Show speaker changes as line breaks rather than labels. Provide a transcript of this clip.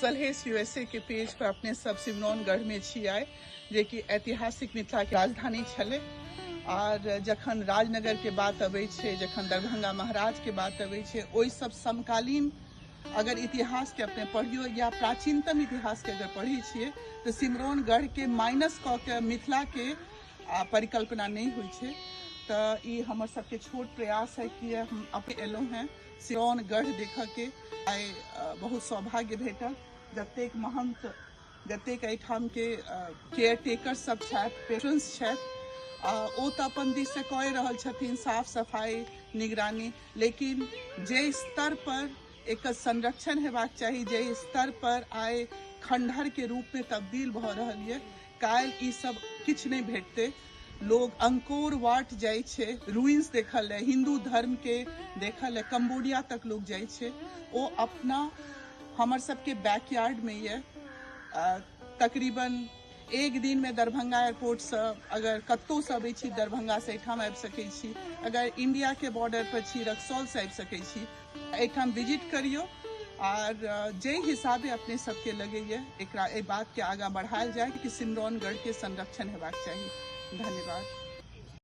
Salhes USA के page पर अपने सब सिमरौनगढ़ में छी आए जे कि ऐतिहासिक मिथिला के राजधानी छले। और जखन राजनगर के बात अबै छै, जखन दरभंगा महाराज के बात अबै छै, ओहि सब समकालीन अगर इतिहास के अपने पढ़ियो या प्राचीनतम इतिहास के अगर पढ़ी छिए तो सिमरौनगढ़ के माइनस क के मिथिला के परिकल्पना नहीं हुई छै। तो ये हमर सबके छोट प्रयास है कि हम अपने एलहुँ हैं सिमरौनगढ़ देख के। आइ बहुत सौभाग्य भेटल, जतेक महंत जतेक एहिठाम के केयर टेकर सब छथि, पेट्रन्स छथि, ओ तऽ अपन दिस से कऽ रहल छथिन साफ सफाई निगरानी, लेकिन जे स्तर पर एक संरक्षण हेबाक चाही, जे स्तर पर आइ खंडहर के रूप में तब्दील भऽ रहल है, काल्हि ई सब किछु नहीं भेटते। लोग अंकोर वाट जाय छे रूइंस देखल है, हिंदू धर्म के देखल है, कंबोडिया तक लोग जाय छे। ओ अपना हमर सबके बैकयार्ड में ये तकरीबन एक दिन में दरभंगा एयरपोर्ट से अगर कतौ से अबै छी, दरभंगा से एठाम आबि सकै छी, अगर इंडिया के बॉर्डर पर छी रक्सौल से आबि सकै छी, एठाम विजिट करियो। और जे हिसाबे अपने सबके लगैए एकरा ए बात के आगा बढ़ायल जाए कि सिमरौनगढ़ के संरक्षण हेबाक चाही। धन्यवाद।